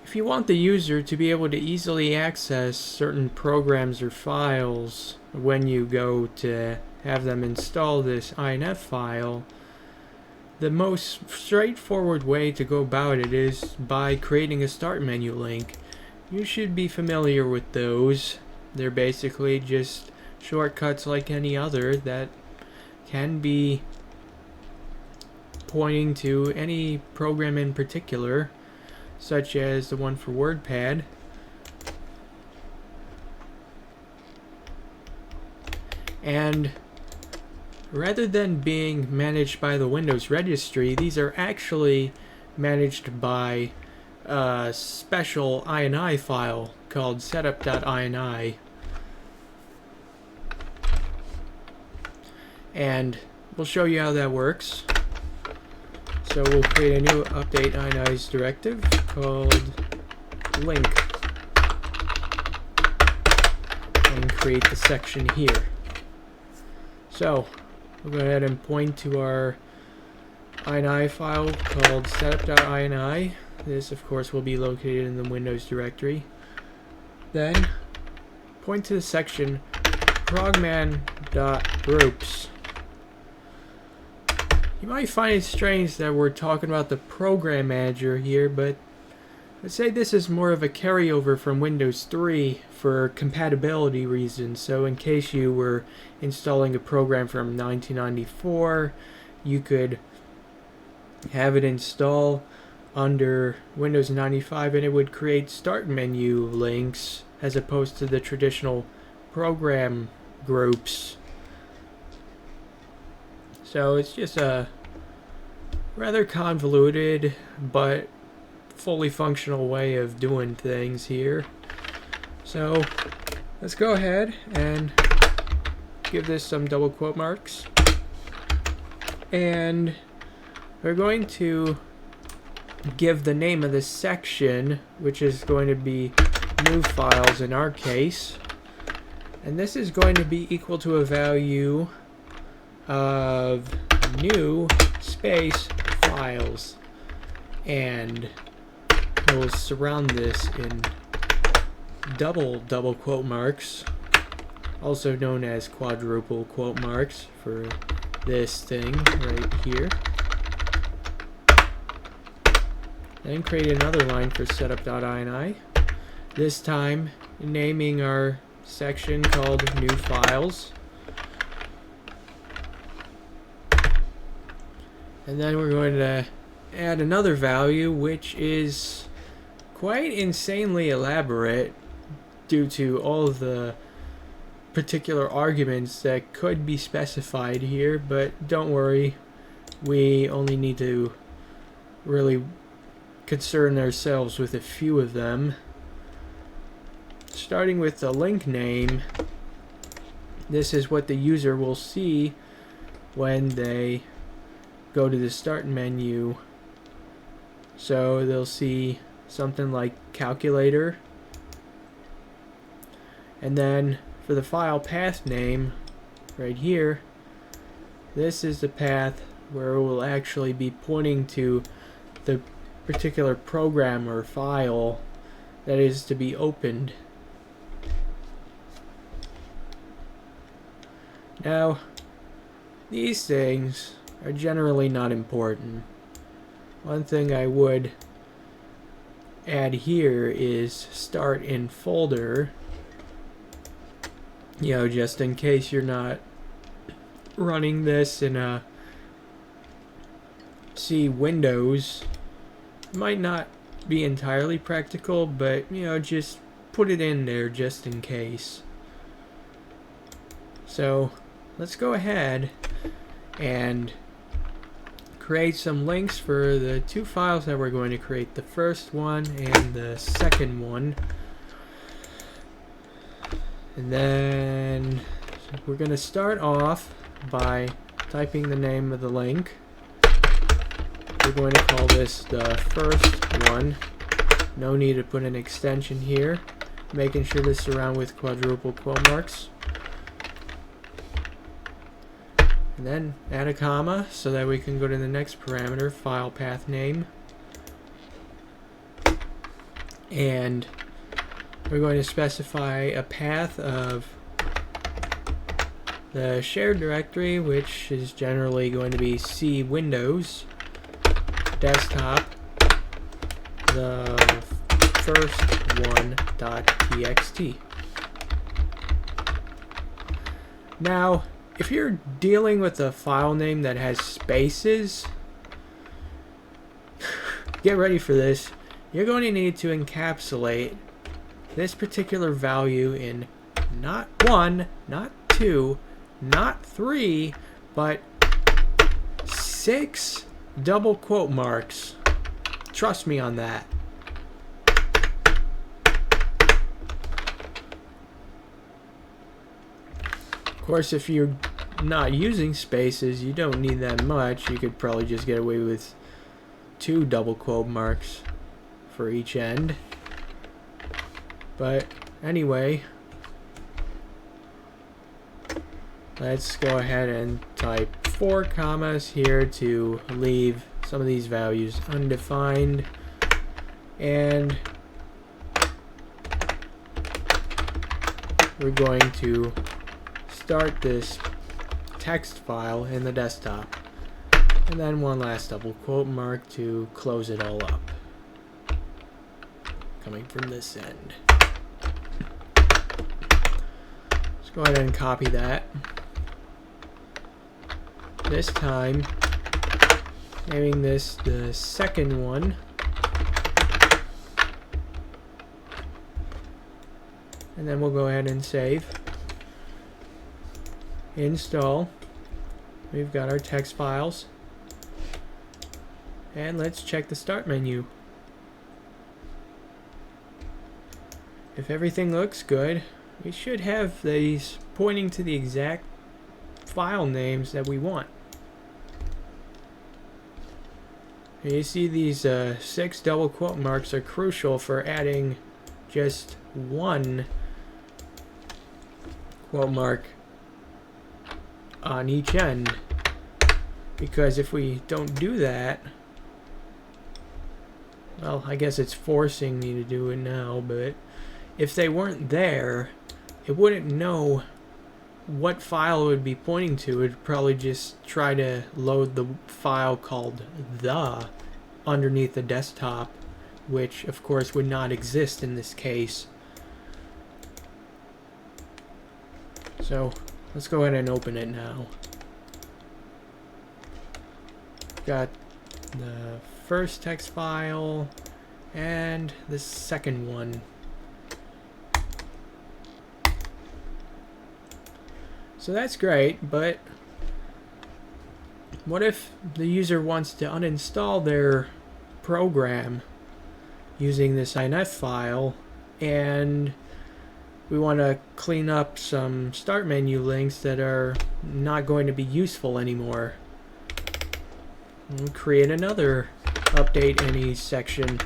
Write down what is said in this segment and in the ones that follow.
if you want the user to be able to easily access certain programs or files when you go to have them install this INF file, the most straightforward way to go about it is by creating a start menu link. You should be familiar with those. They're basically just shortcuts like any other that can be pointing to any program in particular, such as the one for WordPad. And rather than being managed by the Windows registry, these are actually managed by a special INI file called SETUP.INI. And we'll show you how that works. So we'll create a new update INI's directive called link and create the section here. So we'll go ahead and point to our INI file called setup.ini. This, of course, will be located in the Windows directory. Then point to the section progman.groups. You might find it strange that we're talking about the program manager here, but I'd say this is more of a carryover from Windows 3 for compatibility reasons. So in case you were installing a program from 1994, you could have it install under Windows 95 and it would create start menu links as opposed to the traditional program groups. So it's just a rather convoluted but fully functional way of doing things here. So let's go ahead and give this some double quote marks, and we're going to give the name of this section, which is going to be new files in our case, and this is going to be equal to a value of new space files, and we'll surround this in double quote marks, also known as quadruple quote marks for this thing right here. Then create another line for setup.ini, this time naming our section called new files. And then we're going to add another value, which is quite insanely elaborate due to all of the particular arguments that could be specified here, but don't worry, we only need to really concern ourselves with a few of them. Starting with the link name, this is what the user will see when they go to the start menu. So they'll see something like calculator, and then for the file path name right here, this is the path where it will actually be pointing to the particular program or file that is to be opened. Now, these things are generally not important. One thing I would add here is start in folder, just in case you're not running this in a Windows. It might not be entirely practical, but just put it in there just in case. So let's go ahead and create some links for the two files that we're going to create, the first one and the second one. And then we're going to start off by typing the name of the link. We're going to call this the first one. No need to put an extension here. Making sure this is around with quadruple quote marks. And then add a comma so that we can go to the next parameter, file path name. And we're going to specify a path of the shared directory, which is generally going to be C Windows desktop, the first one.txt. Now, if you're dealing with a file name that has spaces, get ready for this. You're going to need to encapsulate this particular value in not 1, not 2, not 3, but 6 double quote marks. Trust me on that. Of course, if you're not using spaces, you don't need that much. You could probably just get away with 2 double quote marks for each end. But anyway, let's go ahead and type 4 commas here to leave some of these values undefined. And we're going to start this text file in the desktop. And then one last double quote mark to close it all up. Coming from this end. Let's go ahead and copy that. This time, naming this the second one. And then we'll go ahead and save. Install. We've got our text files. And let's check the start menu. If everything looks good, we should have these pointing to the exact file names that we want. And you see these 6 double quote marks are crucial for adding just 1 quote mark on each end. Because if we don't do that, well, I guess it's forcing me to do it now, but if they weren't there, it wouldn't know what file it would be pointing to. It would probably just try to load the file called the underneath the desktop, which of course would not exist in this case. So let's go ahead and open it now. Got the first text file and the second one. So that's great, but what if the user wants to uninstall their program using this INF file, and we want to clean up some start menu links that are not going to be useful anymore? We'll create another update.ini section.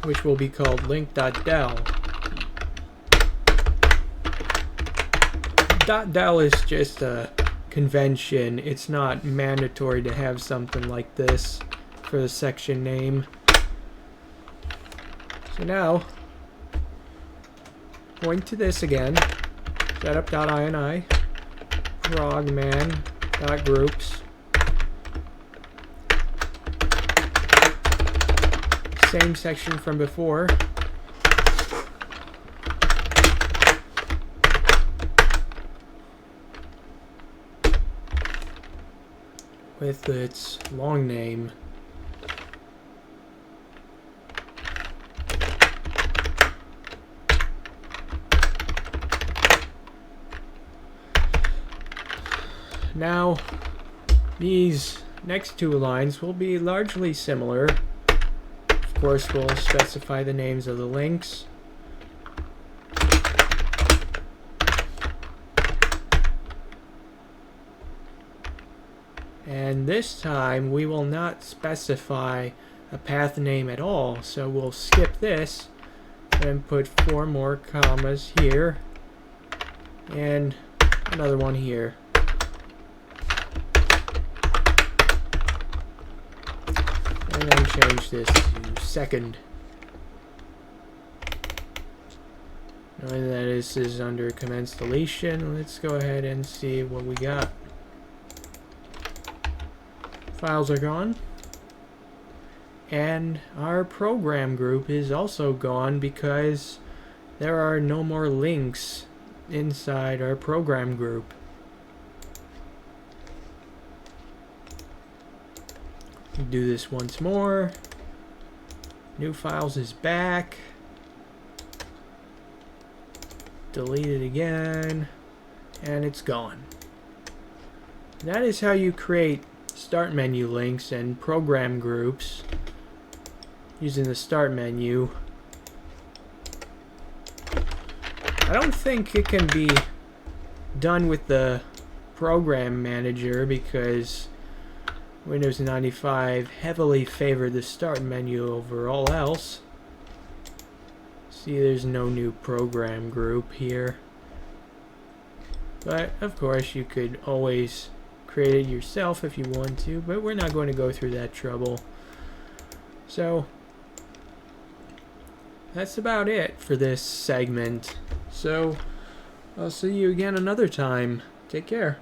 Which will be called link.del. .del is just a convention. It's not mandatory to have something like this for the section name. So now, point to this again. SETUP.INI, progman.groups. Same section from before. With its long name. Now, these next 2 lines will be largely similar. Of course, we'll specify the names of the links. And this time, we will not specify a path name at all. So we'll skip this and put 4 more commas here and another one here. And then change this to second. Knowing that this is under commence deletion, let's go ahead and see what we got. Files are gone. And our program group is also gone because there are no more links inside our program group. Do this once more. New files is back. Delete it again. And it's gone. That is how you create start menu links and program groups using the start menu. I don't think it can be done with the program manager because Windows 95 heavily favored the start menu over all else. See, there's no new program group here. But, of course, you could always create it yourself if you want to, but we're not going to go through that trouble. So, that's about it for this segment. So, I'll see you again another time. Take care.